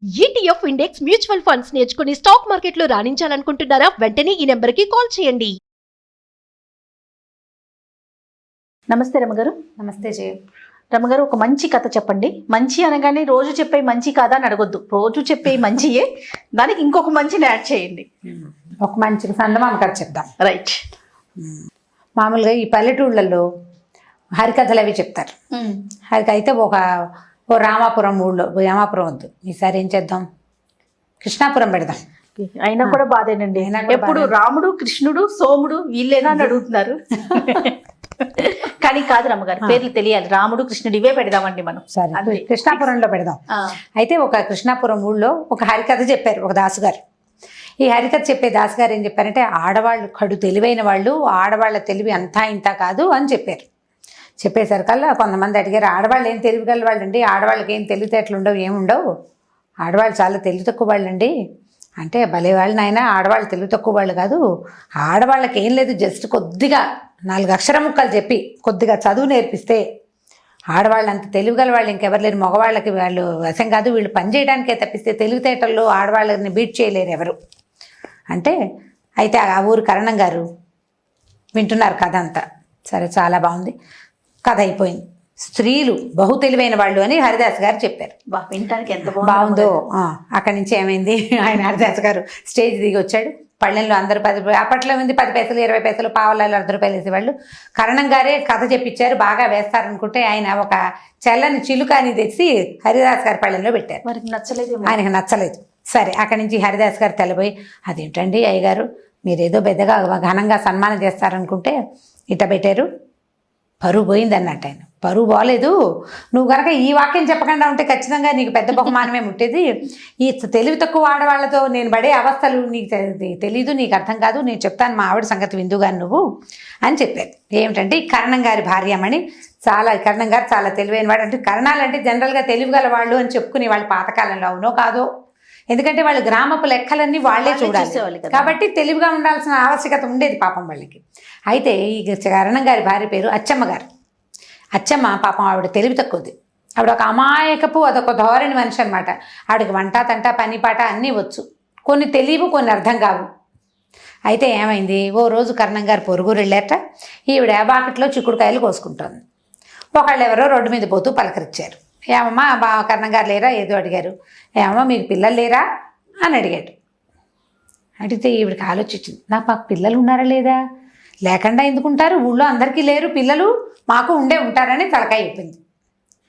ETF index mutual funds నేర్చుకుని stock మార్కెట్లో రాణించాలనుకుంటున్నారా? వెంటనే ఈ నెంబర్కి కాల్ చేయండి. నమస్తే రమగారు. నమస్తే జయ. రమగారు, ఒక మంచి కథ చెప్పండి. మంచి అనగానే రోజు చెప్పే మంచి కాదా అని అడగొద్దు, రోజు చెప్పే మంచియే, దానికి ఇంకొక మంచిని యాడ్ చేయండి. ఒక మంచి సందమామ కథ చెప్దాం. రైట్. మామూలుగా ఈ పల్లెటూళ్ళల్లో హరికథలు అవి చెప్తారు. అయితే ఓ రామాపురం ఊళ్ళో, రామాపురం వద్దు, ఈసారి ఏం చేద్దాం, కృష్ణాపురం పెడదాం. అయినా కూడా బాధేనండి. ఎప్పుడు రాముడు కృష్ణుడు సోముడు వీళ్ళేనా అని అడుగుతున్నారు. కానీ కాదు రమ్మగారు, పేర్లు తెలియాలి. రాముడు కృష్ణుడు ఇవే పెడదామండి మనం. సరే, కృష్ణాపురంలో పెడదాం. అయితే ఒక కృష్ణాపురం ఊళ్ళో ఒక హరికథ చెప్పారు ఒక దాసుగారు. ఈ హరికథ చెప్పే దాసుగారు ఏం చెప్పారంటే, ఆడవాళ్ళు కడు తెలివైన వాళ్ళు, ఆడవాళ్ళ తెలివి అంతా ఇంత కాదు అని చెప్పారు. చెప్పేసరికల్లా కొంతమంది అడిగారు, ఆడవాళ్ళు ఏం తెలివిగల వాళ్ళండి, ఆడవాళ్ళకి ఏం తెలివితేటలు ఉండవు, ఏముండవు, ఆడవాళ్ళు చాలా తెలివి తక్కువ వాళ్ళండి అంటే, భలే వాళ్ళు నాయన, ఆడవాళ్ళు తెలివి తక్కువ వాళ్ళు కాదు, ఆడవాళ్ళకి ఏం లేదు, జస్ట్ కొద్దిగా 4 అక్షర ముక్కలు చెప్పి కొద్దిగా చదువు నేర్పిస్తే ఆడవాళ్ళు అంత తెలివిగల వాళ్ళు ఇంకెవరు లేరు, మగవాళ్ళకి వాళ్ళు వశం కాదు, వీళ్ళు పని చేయడానికే తప్పిస్తే తెలివితేటల్లో ఆడవాళ్ళని బీట్ చేయలేరు ఎవరు అంటే. అయితే ఆ ఊరు కరణం గారు వింటున్నారు కథ అంతా. సరే, చాలా బాగుంది, కథ అయిపోయింది. స్త్రీలు బహు తెలివైన వాళ్ళు అని హరిదాస్ గారు చెప్పారు. వినటానికి ఎంత బాగుందో. అక్కడి నుంచి ఏమైంది, ఆయన హరిదాస్ గారు స్టేజ్ దిగి వచ్చాడు. పళ్ళెంలో అందరూ 10 అప్పట్లో ఉంది 10 పైసలు 20 పైసలు పావలాలు 10 రూపాయలు వేసేవాళ్ళు. కరణం గారే కథ చెప్పించారు, బాగా వేస్తారనుకుంటే ఆయన ఒక చెల్లని చిలుకాని తెచ్చి హరిదాస్ గారి పళ్ళెంలో పెట్టారు. వారికి నచ్చలేదు, ఆయనకు నచ్చలేదు. సరే, అక్కడి నుంచి హరిదాస్ గారు తెల్లబోయి, అదేంటండి అయ్యగారు, మీరేదో పెద్దగా ఘనంగా సన్మానం చేస్తారనుకుంటే ఇట్ట పెట్టారు, పరువు పోయింది అన్నట్టు. ఆయన పరువు బాగలేదు, నువ్వు కనుక ఈ వాక్యం చెప్పకుండా ఉంటే ఖచ్చితంగా నీకు పెద్ద బహుమానమే ముట్టేది. ఈ తెలివి తక్కువ ఆడవాళ్లతో నేను పడే అవస్థలు నీకు తెలీదు, నీకు అర్థం కాదు, నేను చెప్తాను, మా ఆవిడ సంగతి విందుగాని నువ్వు అని చెప్పారు. ఏమిటంటే, ఈ కరణం గారి భార్యమని, కరణం గారు చాలా తెలివైన వాడు. అంటే కరణాలంటే జనరల్గా తెలివిగల వాళ్ళు అని చెప్పుకునే వాళ్ళు పాతకాలంలో, అవునో కాదో, ఎందుకంటే వాళ్ళు గ్రామపు లెక్కలన్నీ వాళ్ళే చూడాలి కాబట్టి తెలివిగా ఉండాల్సిన ఆవశ్యకత ఉండేది పాపం వాళ్ళకి. అయితే ఈ కరణం గారి భార్య పేరు అచ్చమ్మ గారు. అచ్చమ్మ పాపం ఆవిడ తెలివి తక్కువది. ఆవిడ ఒక అమాయకపు, అదొక ధోరణి మనిషి అనమాట. ఆవిడకి వంట తంట పని పాట అన్నీ వచ్చు, కొన్ని తెలియవు, కొన్ని అర్థం కావు. అయితే ఏమైంది, ఓ రోజు కరణం గారు పొరుగురు వెళ్ళారట. ఈవిడ బాకెట్లో చిక్కుడుకాయలు కోసుకుంటోంది. ఒకళ్ళు ఎవరో రోడ్డు మీద పోతూ పలకరించారు. ఏమమ్మా కరణం గారు లేరా ఏదో అడిగారు. ఏమమ్మా మీకు పిల్లలు లేరా అని అడిగాడు. అడిగితే ఈవిడికి ఆలోచించింది, మాకు పిల్లలు ఉన్నారా లేదా, లేకుండా ఎందుకుంటారు, ఊళ్ళో అందరికీ లేరు పిల్లలు, మాకు ఉంటారని తలకాయ చెప్పింది.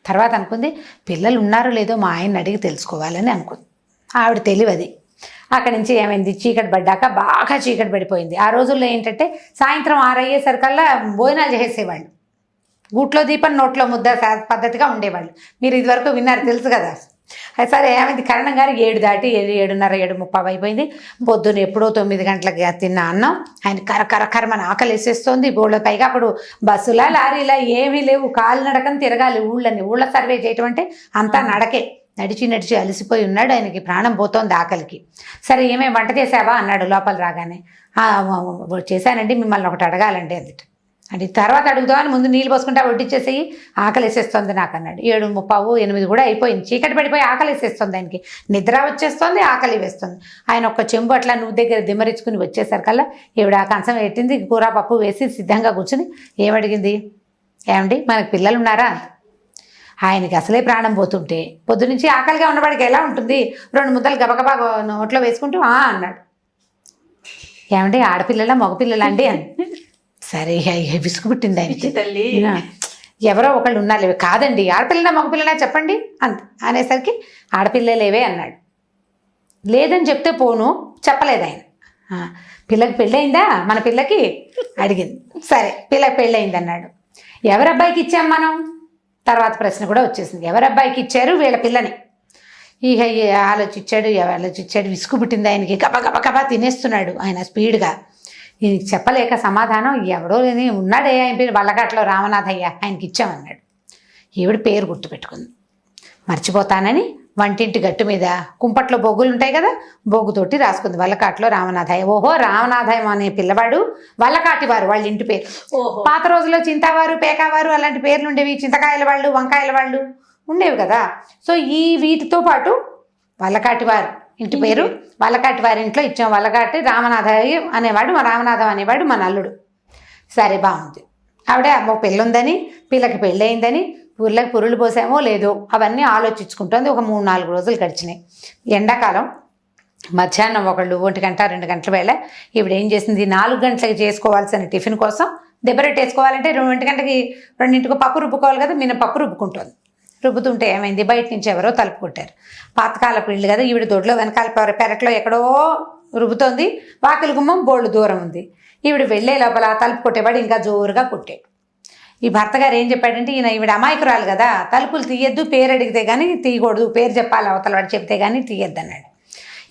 తర్వాత అనుకుంది, పిల్లలు ఉన్నారో లేదో మా ఆయన్ని అడిగి తెలుసుకోవాలని అనుకుంది. ఆవిడ తెలివది. అక్కడి నుంచి ఏమైంది, చీకటి పడ్డాక బాగా చీకటి పడిపోయింది. ఆ రోజుల్లో ఏంటంటే సాయంత్రం 6 అయ్యేసరికల్లా భోజనాలు చేసేవాళ్ళు, గూట్లో దీపం నోట్లో ముద్ద పద్ధతిగా ఉండేవాళ్ళు. మీరు ఇదివరకు విన్నారు, తెలుసు కదా. సరే, ఏమైంది, కరణం గారు 7 దాటి 7:30 7:30 అయిపోయింది. పొద్దున్న ఎప్పుడో 9 గంటలకి తిన్న అన్నం ఆయన కరకరమని ఆకలి వేసేస్తోంది. బోళ్ళ పైగా అప్పుడు బస్సులా లారీలా ఏమీ లేవు, కాలినడకని తిరగాలి ఊళ్ళ సర్వే చేయటం అంటే అంతా నడకే. నడిచి అలసిపోయి ఉన్నాడు, ఆయనకి ప్రాణం పోతోంది ఆకలికి. సరే, ఏమేమి వంట చేసావా అన్నాడు లోపల రాగానే. చేశానండి, మిమ్మల్ని ఒకటి అడగాలండి అందుట. అంటే తర్వాత అడుగుదామని ముందు నీళ్ళు పోసుకుంటా వడ్డిచ్చేసేయి, ఆకలి వేసేస్తుంది నాకు అన్నాడు. 7:30 8 కూడా అయిపోయింది, చీకటి పడిపోయి ఆకలి వేసేస్తుంది ఆయనకి, నిద్ర వచ్చేస్తుంది, ఆకలి వేస్తుంది. ఆయన ఒక్క చెంబు అట్లా నువ్వు దగ్గర దిమ్మరించుకుని వచ్చేసరికల్లా ఈవిడ ఆ కంచం పెట్టింది, కూర పప్పు వేసి సిద్ధంగా కూర్చుని ఏమడిగింది, ఏమండి మనకు పిల్లలు ఉన్నారా. ఆయనకి అసలే ప్రాణం పోతుంటే పొద్దునుంచి ఆకలిగా ఉన్నవాడికి ఎలా ఉంటుంది, 2 ముద్దలు గబగబా నోట్లో వేసుకుంటూ అన్నాడు. ఏమండి ఆడపిల్లలా మగపిల్లలా అండి అని. సరే, విసుగు పుట్టింది ఆయనకి. ఎవరో ఒకళ్ళు ఉన్నారు, కాదండి ఆడపిల్లలా మగపిల్లలా చెప్పండి అనేసరికి ఆడపిల్లలేవే అన్నాడు. లేదని చెప్తే పోను, చెప్పలేదు ఆయన. పిల్లకి పెళ్ళయిందా మన పిల్లకి అడిగింది. సరే, పిల్లకి పెళ్ళయింది అన్నాడు. ఎవరి అబ్బాయికి ఇచ్చాం మనం, తర్వాత ప్రశ్న కూడా వచ్చేసింది, ఎవరి అబ్బాయికి ఇచ్చారు వీళ్ళ పిల్లని. ఇక ఆలోచించాడు, విసుగు పుట్టింది ఆయనకి. గబగబా తినేస్తున్నాడు ఆయన స్పీడ్గా. ఈయనకి చెప్పలేక సమాధానం, ఎవడో లేని ఉన్నాడే ఆయన పేరు వల్లకాట్లో రామనాథయ్య, ఆయనకి ఇచ్చామన్నాడు. ఈవిడ పేరు గుర్తుపెట్టుకుంది. మర్చిపోతానని వంటింటి గట్టు మీద కుంపట్లో బొగ్గులు ఉంటాయి కదా, బొగ్గుతోటి రాసుకుంది వల్లకాట్లో రామనాథయ్య. ఓహో, రామనాథయ్య అనే పిల్లవాడు వల్లకాటి వారు వాళ్ళ ఇంటి పేరు. పాత రోజుల్లో చింతావారు, పేకావారు అలాంటి పేర్లు ఉండేవి, చింతకాయల వాళ్ళు, వంకాయల వాళ్ళు ఉండేవి కదా. సో ఈ వీటితో పాటు వల్లకాటి వారు ఇంటి పేరు వల్లకాటి వారి ఇంట్లో ఇచ్చాం. వల్లకాటి రామనాథయ్య అనేవాడు, మా రామనాథం అనేవాడు మన అల్లుడు. సరే బాగుంది. ఆవిడ అమ్మ పెళ్ళుందని, పిల్లకి పెళ్ళయిందని, ఊళ్ళకి పురులు పోసామో లేదో అవన్నీ ఆలోచించుకుంటుంది. ఒక 3-4 రోజులు గడిచినాయి. ఎండాకాలం మధ్యాహ్నం 1 గంట 2 గంటల వేళ ఈవిడ ఏం చేసింది, 4 గంటలకి చేసుకోవాల్సిన టిఫిన్ కోసం దెబ్బరొట్టేసుకోవాలంటే 2 గంటకి 2 పప్పు రుబ్బుకోవాలి కదా, మినపప్పు రుబ్బుకుంటుంది. రుబ్బుతుంటే ఏమైంది, బయట నుంచి ఎవరో తలుపు కొట్టారు. పాతకాలపు ఇళ్ళు కదా, ఈవిడ దొడ్లో వెనకాల పెరట్లో ఎక్కడో రుబ్బుతోంది. వాకిలి గుమ్మం బోళ్ళు దూరం ఉంది. ఈవిడ వెళ్ళే లోపల తలుపు కొట్టేవాడు ఇంకా జోరుగా కొట్టాడు. ఈ భర్త గారు ఏం చెప్పాడంటే, ఈవిడ అమాయకురాలు కదా, తలుపులు తీయద్దు, పేరు అడిగితే కానీ తీయకూడదు, పేరు చెప్పాలి అవతల వాడు చెప్తే కానీ తీయద్దు అన్నాడు.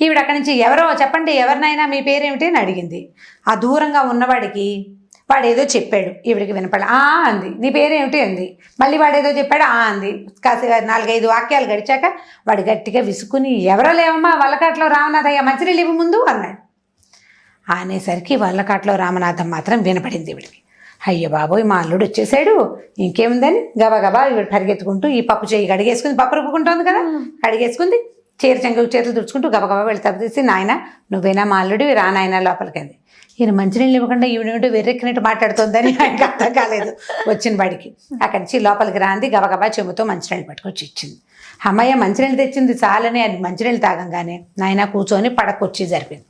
ఈవిడ అక్కడి నుంచి ఎవరో చెప్పండి, ఎవరినైనా మీ పేరేమిటి అని అడిగింది. ఆ దూరంగా ఉన్నవాడికి వాడు ఏదో చెప్పాడు, ఈవిడికి వినపడ అంది. నీ పేరేమిటి అంది. మళ్ళీ వాడు ఏదో చెప్పాడు, అంది. కాసి 4-5 వాక్యాలు గడిచాక వాడు గట్టిగా విసుకుని, ఎవరో లేవమ్మా, వల్లకాట్లో రామనాథయ్య మంచినీళ్ళు ఇవ్వు ముందు అన్నాడు. అనేసరికి వల్లకాట్లో రామనాథం మాత్రం వినపడింది ఈవిడికి. అయ్యో బాబోయ్, మా అల్లుడు వచ్చేసాడు, ఇంకేముందని గబగబా ఈవిడ పరిగెత్తుకుంటూ ఈ పప్పు చేయి కడిగేసుకుంది. పప్పు రుబ్బుకుంటుంది కదా, కడిగేసుకుంది. చేతులు తుడుచుకుంటూ గబగబా వెళ్ళి తప్పు తీసి, నాయన నువ్వేనా మా అల్లుడు, రా నాయన లోపలికింది. ఈయన మంచినీళ్ళు ఇవ్వకుండా ఈవిడేమిటో వెర్రెక్కినట్టు మాట్లాడుతుందని ఆయనకు అర్థం కాలేదు. వచ్చిన వాడికి అక్కడి నుంచి లోపలికి రాంది, గబగబా చెంబుతో మంచినీళ్ళు పట్టుకొచ్చి ఇచ్చింది. అమ్మయ్య మంచినీళ్ళు తెచ్చింది చాలని అది మంచినీళ్ళు తాగంగానే నాయన కూర్చొని పడకొచ్చి జరిపింది.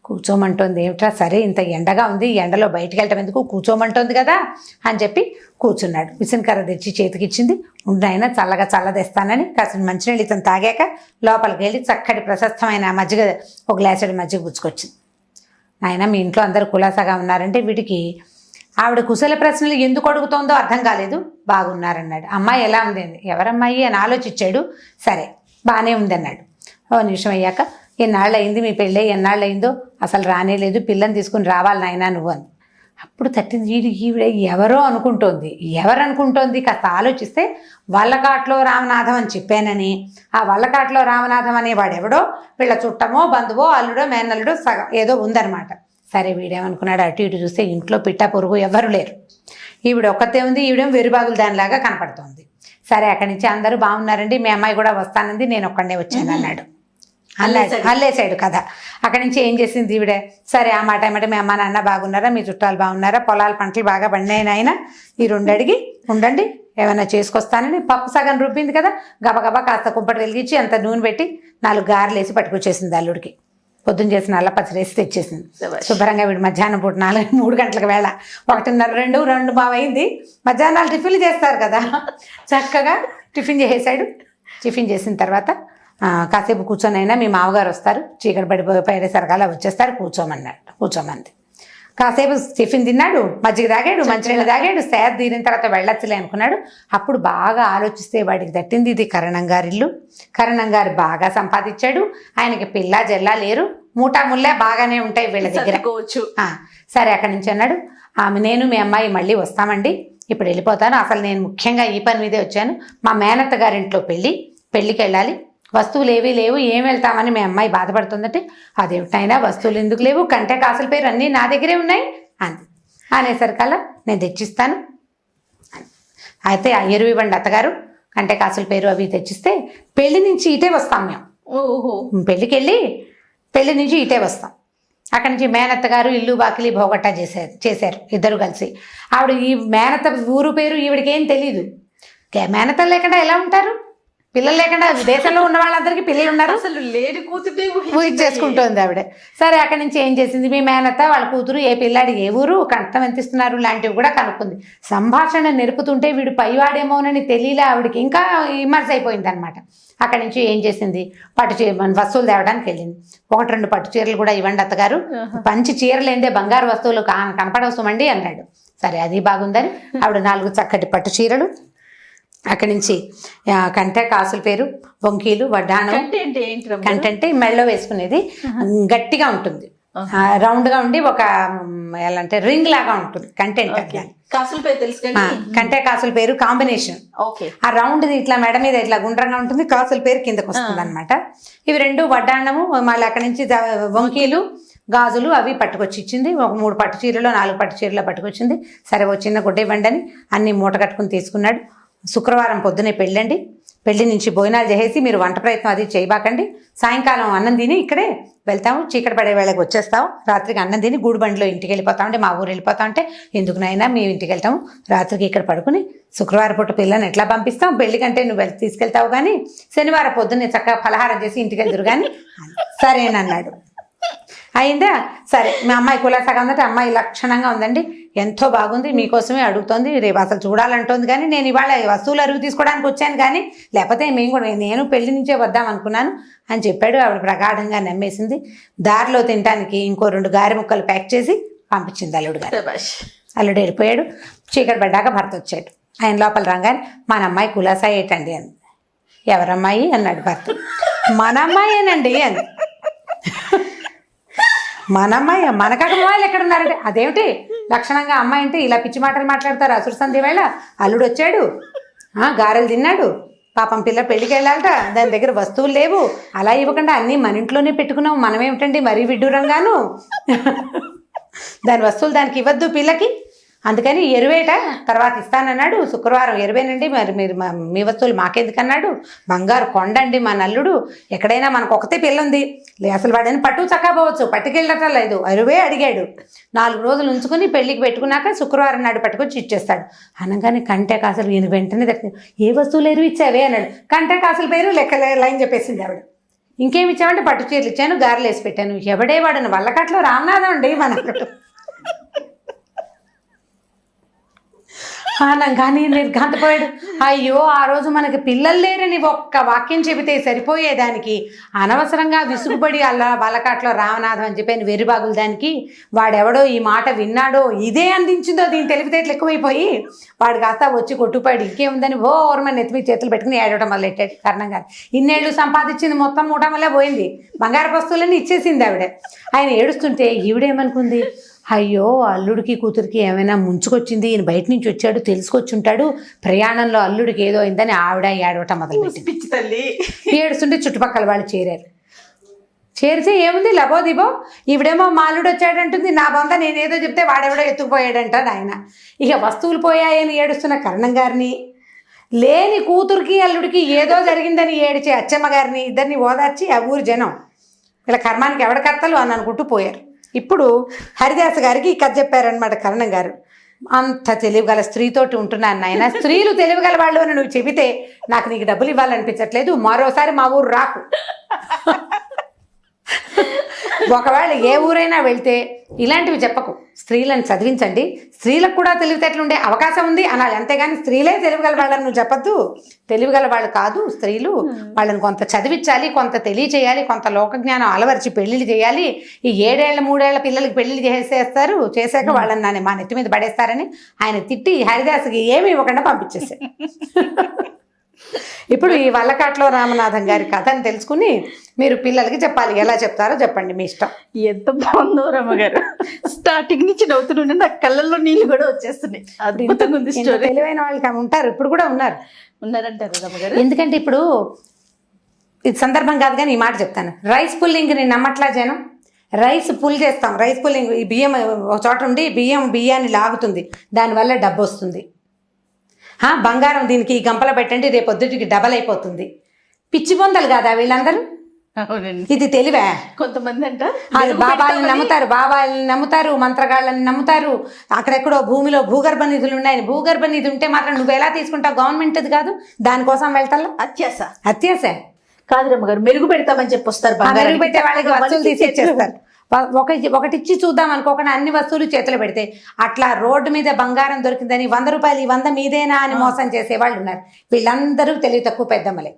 కూర్చోమంటోంది ఏమిట్రా, సరే ఇంత ఎండగా ఉంది, ఈ ఎండలో బయటికి వెళ్ళటం ఎందుకు, కూర్చోమంటోంది కదా అని చెప్పి కూర్చున్నాడు. విసనకర్ర తెచ్చి చేతికిచ్చింది. ఉండాయన చల్లగా చల్లదేస్తానని కాసిన మంచినీళ్ళు ఇతను తాగాక లోపలికి వెళ్ళి చక్కటి ప్రశస్తమైన మజ్జిగ, ఒక గ్లాసుడి మజ్జిగ పుచ్చుకొచ్చింది. నాయన మీ ఇంట్లో అందరూ కులాసాగా ఉన్నారంటే, వీడికి ఆవిడ కుశల ప్రశ్నలు ఎందుకు అడుగుతోందో అర్థం కాలేదు. బాగున్నారన్నాడు. అమ్మాయి ఎలా ఉంది అంది. ఎవరమ్మాయి అని ఆలోచించాడు. సరే బాగానే ఉంది అన్నాడు. ఓ నిమిషం అయ్యాక, ఎన్నాళ్ళు అయింది మీ పెళ్ళి, ఎన్నాళ్ళు అయిందో, అసలు రానేలేదు, పిల్లని తీసుకుని రావాలి నాయనా నువ్వు అని. అప్పుడు తట్టింది ఈవిడ ఎవరో అనుకుంటోంది. ఎవరు అనుకుంటోంది కాస్త ఆలోచిస్తే, వల్లకాట్లో రామనాథం అని చెప్పానని, ఆ వల్లకాట్లో రామనాథం అనేవాడెవడో వీళ్ళ చుట్టమో బంధువో అల్లుడో మేనల్లుడో సగం ఏదో ఉందన్నమాట. సరే వీడేమనుకున్నాడు, అటు ఇటు చూస్తే ఇంట్లో పిట్ట పొరుగు ఎవ్వరు లేరు. ఈవిడ ఒక్కతే ఉంది. ఈవిడేమో వెరుబాగులు దానిలాగా కనపడుతోంది. సరే అక్కడి నుంచి అందరూ బాగున్నారండి, మీ అమ్మాయి కూడా వస్తానంది, నేను ఒక్కడే వచ్చాను అన్నాడు. అల్లేసాడు కదా. అక్కడి నుంచి ఏం చేసింది ఈవిడ, సరే ఆ మాట ఏమంటే, మీ అమ్మ నాన్న బాగున్నారా, మీ చుట్టాలు బాగున్నారా, పొలాల పంటలు బాగా పండినాయి ఆయన, ఈ 2 అడిగి ఉండండి ఏమైనా చేసుకొస్తానని పప్పు సగం రుబ్బింది కదా, గబగబా కాస్త కుంపటి వెలిగించి అంత నూనె పెట్టి 4 గారెలు వేసి పట్టుకొచ్చేసింది అల్లుడికి. పొద్దున్న చేసిన అల్ల పచ్చడి వేసి తెచ్చేసింది. శుభ్రంగా వీడు మధ్యాహ్నం పూట 3 గంటలకు వేళ 1:30 2 బావైంది. మధ్యాహ్నాలు టిఫిన్లు చేస్తారు కదా, చక్కగా టిఫిన్ చేసేసాడు. టిఫిన్ చేసిన తర్వాత కాసేపు కూర్చొనైనా మీ మామగారు వస్తారు, చీకటి పడిపోయేసరికల్లా వచ్చేస్తారు, కూర్చోమంది. కాసేపు టిఫిన్ తిన్నాడు, మజ్జిగ తాగాడు, మంచినీళ్ళు తాగాడు. సేద తీరిన తర్వాత వెళ్ళొచ్చులే అనుకున్నాడు. అప్పుడు బాగా ఆలోచిస్తే వాడికి తట్టింది, ఇది కరణం గారి ఇల్లు, కరణం గారు బాగా సంపాదించాడు, ఆయనకి పిల్ల జల్లా లేరు, మూటా ముల్లా బాగానే ఉంటాయి వీళ్ళ దగ్గర. సరే అక్కడి నుంచి అన్నాడు, నేను మీ అమ్మాయి మళ్ళీ వస్తామండి, ఇప్పుడు వెళ్ళిపోతాను, అసలు నేను ముఖ్యంగా ఈ పని మీదే వచ్చాను, మా మేనత్త గారింట్లో పెళ్ళికి వెళ్ళాలి, వస్తువులు ఏవీ లేవు, ఏం వెళ్తామని మీ అమ్మాయి బాధపడుతుందంటే, అదేమిటైనా వస్తువులు ఎందుకు లేవు, కంటే కాసుల పేరు అన్నీ నా దగ్గరే ఉన్నాయి అంది. అనేసరికల్లా నేను తెచ్చిస్తాను. అయితే ఆ ఎరువు ఇవ్వండి అత్తగారు, కంటే కాసుల పేరు అవి తెచ్చిస్తే పెళ్లి నుంచి ఇటే వస్తాం మేము. పెళ్ళికి వెళ్ళి పెళ్లి నుంచి ఇటే వస్తాం. అక్కడి నుంచి మేనత్త గారు ఇల్లు బాకిలి భోగట్టా చేశారు ఇద్దరు కలిసి. ఆవిడ ఈ మేనత్త ఊరు పేరు ఈవిడికి ఏం తెలీదు. మేనత్త లేకుండా ఎలా ఉంటారు, పిల్లలు లేకుండా దేశంలో ఉన్న వాళ్ళందరికీ పిల్లలు ఉన్నారు, అసలు లేని కూతురు చేసుకుంటోంది ఆవిడ. సరే అక్కడి నుంచి ఏం చేసింది, మీ మేనత్త వాళ్ళ కూతురు ఏ పిల్లాడి ఏ ఊరు కంఠం ఎంత ఇస్తున్నారు లాంటివి కూడా కనుక్కుంది. సంభాషణ నెరుపుతుంటే వీడు పైవాడేమోనని తెలియలే ఆవిడకి, ఇంకా ఇమర్స్ అయిపోయింది అనమాట. అక్కడి నుంచి ఏం చేసింది, వస్తువులు తేవడానికి వెళ్ళింది. 1-2 పట్టు చీరలు కూడా ఇవ్వండి అత్తగారు, పంచి చీరలు ఏందే బంగారు వస్తువులు కనపడవసమండి అన్నాడు. సరే అది బాగుందని ఆవిడ 4 చక్కటి పట్టు చీరలు, అక్కడి నుంచి కంటే కాసుల పేరు, వంకీలు, వడ్డాణం. కంటే అంటే మెళ్ళో వేసుకునేది, గట్టిగా ఉంటుంది, రౌండ్గా ఉండి ఒక ఎలా అంటే రింగ్ లాగా ఉంటుంది కంటెంట్. కాసుల పేరు తెలుసు, కంటే కాసుల పేరు కాంబినేషన్. ఆ రౌండ్ ఇట్లా మెడ మీద ఇట్లా గుండ్రంగా ఉంటుంది, కాసుల పేరు కిందకు వస్తుంది అనమాట. ఇవి 2 వడ్డాణము, మళ్ళీ అక్కడి నుంచి వంకీలు, గాజులు అవి పట్టుకొచ్చి ఇచ్చింది. ఒక 3 పట్టు చీరలో 4 పట్టు చీరలో పట్టుకొచ్చింది. సరే ఓ చిన్న గుడ్డ ఇవ్వండి అని అన్ని మూట కట్టుకుని తీసుకున్నాడు. శుక్రవారం పొద్దునే పెళ్ళండి, పెళ్లి నుంచి భోజనాలు చేసేసి మీరు వంట ప్రయత్నం అది చేయబాకండి, సాయంకాలం అన్నం తిని ఇక్కడే వెళ్తాము, చీకటి పడే వేళకి వచ్చేస్తాం, రాత్రికి అన్నం తిని గూడు బండిలో ఇంటికి వెళ్ళిపోతామంటే మా ఊరు వెళ్ళిపోతామంటే ఎందుకు నైనా మేము ఇంటికి వెళ్తాము, రాత్రికి ఇక్కడ పడుకుని శుక్రవారం పూట పిల్లని ఎట్లా పంపిస్తాం, పెళ్లి కంటే నువ్వు తీసుకెళ్తావు కానీ శనివారం పొద్దున్నే చక్కగా ఫలహారం చేసి ఇంటికి వెళ్తురు కానీ సరేనన్నాడు. అయిందా? సరే మీ అమ్మాయి కులాసాగా ఉందంటే అమ్మాయి లక్షణంగా ఉందండి, ఎంతో బాగుంది, మీకోసమే అడుగుతోంది, రేపు అసలు చూడాలంటోంది కానీ నేను ఇవాళ వస్తువులు అరుగు తీసుకోవడానికి వచ్చాను కానీ లేకపోతే మేము కూడా నేను పెళ్లి నుంచే వద్దాం అనుకున్నాను అని చెప్పాడు. ఆవిడ ప్రగాఢంగా నమ్మేసింది. దారిలో తినడానికి ఇంకో 2 గారె ముక్కలు ప్యాక్ చేసి పంపించింది అల్లుడు గారు. అల్లుడు వెళ్ళిపోయాడు. చీకటి పడ్డాక భర్త వచ్చాడు. ఆయన లోపల రాగానే మన అమ్మాయి కులాసా ఏంటండి అని. ఎవరమ్మాయి అన్నాడు భర్త. మన అమ్మాయేనండి అని. మన అమ్మాయి, మనకక్క అమ్మాయిలు ఎక్కడ ఉన్నారంటే అదేమిటి లక్షణంగా అమ్మాయి అంటే ఇలా పిచ్చి మాటలు మాట్లాడతారు. అసురు సంధి వేళ అల్లుడు వచ్చాడు, గారెలు తిన్నాడు, పాపం పిల్ల పెళ్ళికి వెళ్ళాలట, దాని దగ్గర వస్తువులు లేవు, అలా ఇవ్వకుండా అన్నీ మన ఇంట్లోనే పెట్టుకున్నాం, మనమేమిటండి మరీ విడ్డూరంగాను, దాని వస్తువులు దానికి ఇవ్వద్దు పిల్లకి, అందుకని ఎరువేట తర్వాత ఇస్తానన్నాడు, శుక్రవారం ఎరువేనండి, మరి మీరు మీ వస్తువులు మాకెందుకన్నాడు, బంగారు కొండండి మా నల్లుడు, ఎక్కడైనా మనకు ఒకతే పిల్ల ఉంది, అసలు వాడని పట్టు చక్కపోవచ్చు, పట్టుకెళ్ళటం లేదు, ఎరువే అడిగాడు, 4 రోజులు ఉంచుకుని పెళ్ళికి పెట్టుకున్నాక శుక్రవారం నాడు పట్టుకొచ్చి ఇచ్చేస్తాడు. అనగానే కంటే కాసులు ఈయన వెంటనే ఏ వస్తువులు ఎరువు ఇచ్చావే అన్నాడు. కంటే కాసుల పేరు లెక్క లైన్ చెప్పేసింది ఆవిడ. ఇంకేమి ఇచ్చామంటే పట్టు చీరలు ఇచ్చాను, గారెలు వేసి పెట్టాను. ఎవడే వాడను వల్లకట్లో రామనాథం అండి మనకు. కానీ నిర్ఘాంతపోయాడు. అయ్యో ఆ రోజు మనకి పిల్లలు లేరని ఒక్క వాక్యం చెబితే సరిపోయేదానికి అనవసరంగా విసుగుపడి అలా వలకాట్లో రామనాథం అని చెప్పాను వెర్రిబాగులు దానికి. వాడెవడో ఈ మాట విన్నాడో ఇదే అందించిందో దీని తెలివితేటలు ఎక్కువైపోయి వాడు కాస్త వచ్చి కొట్టుపోయాడు. ఇంకేముందని ఓర్మని నెత్తిమీ చేతులు పెట్టుకుని ఏడవడం వల్ల ఎట్టాడు కారణం కాదు. ఇన్నేళ్ళు సంపాదించింది మొత్తం మూటం వల్ల పోయింది, బంగారు వస్తువులన్నీ ఇచ్చేసింది ఆవిడ. ఆయన ఏడుస్తుంటే ఈవిడేమనుకుంది, అయ్యో అల్లుడికి కూతురికి ఏమైనా ముంచుకొచ్చింది, ఈయన బయట నుంచి వచ్చాడు తెలుసుకొచ్చి ఉంటాడు, ప్రయాణంలో అల్లుడికి ఏదో అయిందని ఆవిడ ఏడవటం మొదలుపెట్టింది. తల్లి ఏడుస్తుంటే చుట్టుపక్కల వాళ్ళు చేరారు. చేరితే ఏముంది లబో దిబో, ఈవిడేమో మా అల్లుడు వచ్చాడంటుంది, నా బొంద నేనేదో చెప్తే వాడెవడో ఎత్తుకుపోయాడంటాడు ఆయన. ఇక వస్తువులు పోయాయని ఏడుస్తున్న కరణం గారిని, లేని కూతురికి అల్లుడికి ఏదో జరిగిందని ఏడిచే అచ్చమ్మ గారిని ఇద్దరిని ఓదార్చి ఆ ఊరు జనం ఇలా కర్మానికి ఎవడ కర్తలు అని అనుకుంటూ పోయారు. ఇప్పుడు హరిదాస్ గారికి ఈ కథ చెప్పారనమాట కరణం గారు. అంత తెలివిగల స్త్రీతోటి ఉంటున్నాను నాయన, స్త్రీలు తెలివిగల వాళ్ళు అని నువ్వు చెబితే నాకు నీకు డబ్బులు ఇవ్వాలనిపించట్లేదు, మరోసారి మా ఊరు రాకు. ఒకవేళ ఏ ఊరైనా వెళ్తే ఇలాంటివి చెప్పకు, స్త్రీలను చదివించండి, స్త్రీలకు కూడా తెలివితేటలు ఉండే అవకాశం ఉంది అనాలి, అంతేగాని స్త్రీలే తెలివిగల వాళ్ళని నువ్వు చెప్పద్దు. తెలివిగల వాళ్ళు కాదు స్త్రీలు, వాళ్ళని కొంత చదివించాలి, కొంత తెలియచేయాలి, కొంత లోకజ్ఞానం అలవరిచి పెళ్లిళ్ళు చేయాలి. ఈ 7 ఏళ్ల 3 ఏళ్ల పిల్లలకి పెళ్లిళ్ళు చేశాక వాళ్ళని మా నెత్తి మీద పడేస్తారని ఆయన తిట్టి హరిదాస్కి ఏమీ ఇవ్వకుండా పంపించేసారు. ఇప్పుడు ఈ వల్లకాట్లో రామనాథం గారి కథని తెలుసుకుని మీరు పిల్లలకి చెప్పాలి. ఎలా చెప్తారో చెప్పండి, మీ ఇష్టం. ఎంత బాగుందో రమ్మగారు, స్టార్టింగ్ నుంచి నవ్వుతుండే నాకు కళ్ళల్లో నీళ్ళు కూడా వచ్చేస్తున్నాయి. అద్భుతంగా ఉంది స్టోరీ. తెలివైన వాళ్ళకి ఉంటారు, ఇప్పుడు కూడా ఉన్నారంటారు రమ్మగారు. ఎందుకంటే ఇప్పుడు ఇది సందర్భం కాదు కానీ ఈ మాట చెప్తాను. రైస్ పుల్లింగ్ నేను నమ్మట్లా జనం. రైస్ పుల్ చేస్తాం, రైస్ పుల్లింగ్, ఈ బియ్యం ఒక చోట ఉండి బియ్యాన్ని లాగుతుంది, దానివల్ల డబ్బు వస్తుంది. బంగారం దీనికి గంపల పెట్టండి రేపొద్దుటికి డబల్ అయిపోతుంది. పిచ్చి బొందలు కాదా వీళ్ళందరూ? ఇది తెలివే? కొంతమంది అంట బాబాలను నమ్ముతారు, మంత్రగాళ్ళని నమ్ముతారు, అక్కడెక్కడో భూమిలో భూగర్భ నిధులు ఉన్నాయని. భూగర్భ నిధి ఉంటే మాత్రం నువ్వు ఎలా తీసుకుంటావు? గవర్నమెంట్ అది కాదు, దానికోసం వెళ్తాను. అత్యాస కాదు రమ్మగారు, మెరుగు పెడతామని చెప్పి వస్తారు, మెరుగు పెట్టే వాళ్ళకి వస్తువులు తీసి ఇచ్చేస్తారు. ఒకటిచ్చి చూద్దాం అనుకోకుండా అన్ని వస్తువులు చేతులు పెడితే అట్లా రోడ్డు మీద బంగారం దొరికిందని 100 రూపాయలు 100 మీదేనా అని మోసం చేసేవాళ్ళు ఉన్నారు. వీళ్ళందరూ తెలివి తక్కువ పెద్దమ్మలే.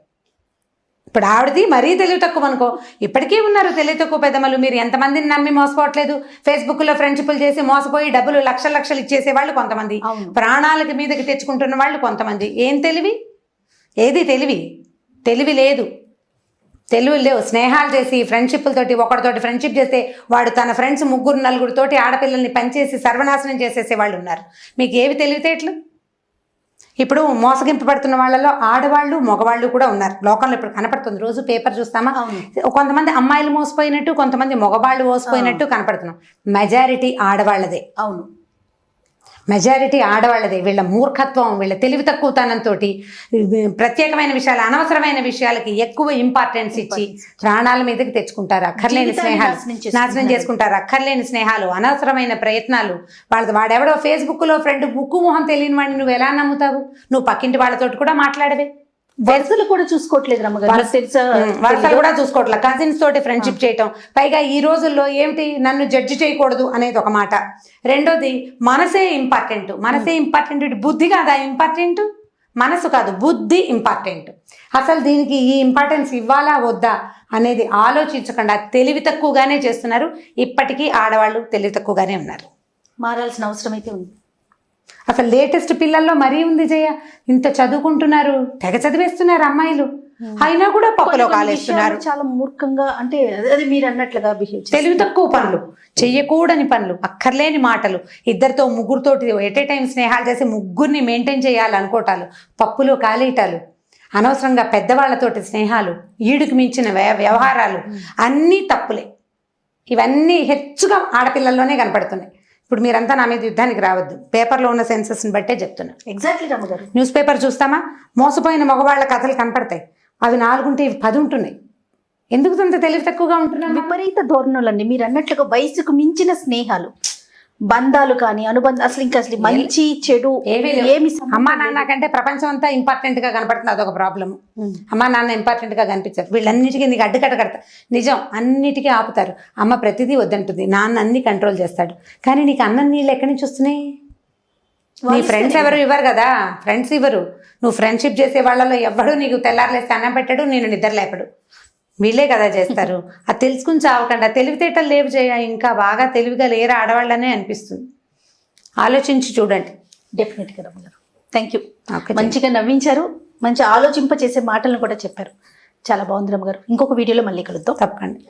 ఇప్పుడు ఆవిడది మరీ తెలివి తక్కువ అనుకో, ఇప్పటికీ ఉన్నారు తెలివి తక్కువ పెద్దమ్మలు. మీరు ఎంతమందిని నమ్మి మోసపోవట్లేదు? ఫేస్బుక్లో ఫ్రెండ్షిప్లు చేసి మోసపోయి డబ్బులు లక్షలు ఇచ్చేసేవాళ్ళు కొంతమంది, ప్రాణాలకి మీదకి తెచ్చుకుంటున్న వాళ్ళు కొంతమంది. ఏం తెలివి? ఏది తెలివి లేదు. తెలివి లేవు. స్నేహాలు చేసి ఫ్రెండ్షిప్లతోటి ఒకటితోటి ఫ్రెండ్షిప్ చేస్తే వాడు తన ఫ్రెండ్స్ 3 4 ఆడపిల్లల్ని పనిచేసి సర్వనాశనం చేసేసే వాళ్ళు ఉన్నారు. మీకు ఏవి తెలివితేటలు? ఇప్పుడు మోసగింపబడుతున్న వాళ్ళలో ఆడవాళ్ళు మగవాళ్ళు కూడా ఉన్నారు లోకంలో. ఇప్పుడు కనపడుతుంది, రోజు పేపర్ చూస్తామా, కొంతమంది అమ్మాయిలు మోసపోయినట్టు, కొంతమంది మగవాళ్ళు మోసపోయినట్టు కనపడుతున్నాం. మెజారిటీ ఆడవాళ్ళదే. అవును, మెజారిటీ ఆడవాళ్ళదే. వీళ్ళ మూర్ఖత్వం, వీళ్ళ తెలివి తక్కువతనంతో ప్రత్యేకమైన విషయాలు, అనవసరమైన విషయాలకి ఎక్కువ ఇంపార్టెన్స్ ఇచ్చి ప్రాణాల మీదకి తెచ్చుకుంటారు. అక్కర్లేని స్నేహాలు నాశనం చేసుకుంటారు. అక్కర్లేని స్నేహాలు, అనవసరమైన ప్రయత్నాలు. వాడెవడో ఫేస్బుక్లో ఫ్రెండ్ ముక్కు మొహం తెలియని వాడిని నువ్వు ఎలా నమ్ముతావు? నువ్వు పక్కింటి వాళ్ళతోటి కూడా మాట్లాడవే. వరుసలు కూడా చూసుకోవట్లేదు రమ్మగారు. వరుసలు కూడా చూసుకోవట్లేదు. కజిన్స్ తోటి ఫ్రెండ్షిప్ చేయటం. పైగా ఈ రోజుల్లో ఏమిటి, నన్ను జడ్జి చేయకూడదు అనేది ఒక మాట. రెండోది మనసే ఇంపార్టెంట్. మనసే ఇంపార్టెంట్. బుద్ధి కాదా ఇంపార్టెంట్? మనసు కాదు, బుద్ధి ఇంపార్టెంట్. అసలు దీనికి ఈ ఇంపార్టెన్స్ ఇవ్వాలా వద్దా అనేది ఆలోచించకుండా తెలివి తక్కువగానే చేస్తున్నారు. ఇప్పటికీ ఆడవాళ్ళు తెలివి తక్కువగానే ఉన్నారు. మారాల్సిన అవసరం అయితే ఉంది. అసలు లేటెస్ట్ పిల్లల్లో మరీ ఉంది జయ. ఇంత చదువుకుంటున్నారు, తెగ చదివేస్తున్నారు అమ్మాయిలు, అయినా కూడా పప్పులో కాలేస్తున్నారు. చాలా మూర్ఖంగా, అంటే అది మీరు అన్నట్లుగా బిహేవ్, తెలివి తక్కువ పనులు, చెయ్యకూడని పనులు, అక్కర్లేని మాటలు, ఇద్దరితో ముగ్గురుతోటి ఎట్ ఏ టైం స్నేహాలు చేసి ముగ్గురిని మెయింటైన్ చేయాలనుకోవటాలు, పప్పులో కాలేయటాలు, అనవసరంగా పెద్దవాళ్లతోటి స్నేహాలు, ఈడుకు మించిన వ్యవహారాలు, అన్నీ తప్పులే. ఇవన్నీ హెచ్చుగా ఆడపిల్లల్లోనే కనపడుతున్నాయి. ఇప్పుడు మీరంతా నా మీద యుద్ధానికి రావద్దు. పేపర్లో ఉన్న సెన్సెస్ని బట్టే చెప్తున్నా. ఎగ్జాక్ట్లీ రమ్మగారు. న్యూస్ పేపర్ చూస్తామా, మోసపోయిన మగవాళ్ళ కథలు కనపడతాయి. అవి 4 ఉంటే ఇవి 10 ఉంటున్నాయి. ఎందుకు అంత తెలివి తక్కువగా ఉంటున్నాం? విపరీత ధోరణులండి. మీరు అన్నట్లుగా వయసుకు మించిన స్నేహాలు, బంధాలు కానీ అనుబంధాలు, అసలు మంచి చెడు ఏమి అమ్మా నాన్న కంటే ప్రపంచం అంతా ఇంపార్టెంట్ గా కనపడుతుంది. అదొక ప్రాబ్లమ్. అమ్మా నాన్న ఇంపార్టెంట్ గా కనిపించారు. వీళ్ళన్నిటికీ నీకు అడ్డుకట్ట కడతారు. నిజం, అన్నిటికీ ఆపుతారు. అమ్మ ప్రతిదీ వద్దంటుంది, నాన్న అన్ని కంట్రోల్ చేస్తాడు. కానీ నీకు అన్నం నీళ్ళు ఎక్కడి నుంచి వస్తున్నాయి? నీ ఫ్రెండ్స్ ఎవరు ఇవ్వరు కదా. ఫ్రెండ్స్ ఇవ్వరు. నువ్వు ఫ్రెండ్షిప్ చేసే వాళ్ళలో ఎవడు నీకు తెల్లారులేస్తే అన్నం పెట్టాడు, నేను నిద్ర లేపడు. వీళ్ళే కదా చేస్తారు. అది తెలుసుకుని చావకుండా తెలివితేటలు లేవు చేయ. ఇంకా బాగా తెలివిగా లేరు ఆడవాళ్ళనే అనిపిస్తుంది. ఆలోచించి చూడండి. డెఫినెట్గా రమ్మగారు. Thank you. మంచిగా నవ్వించారు, మంచి ఆలోచింప చేసే మాటలను కూడా చెప్పారు. చాలా బాగుంది రమ్మగారు. ఇంకొక వీడియోలో మళ్ళీ కలుద్దాం. తప్పకండి.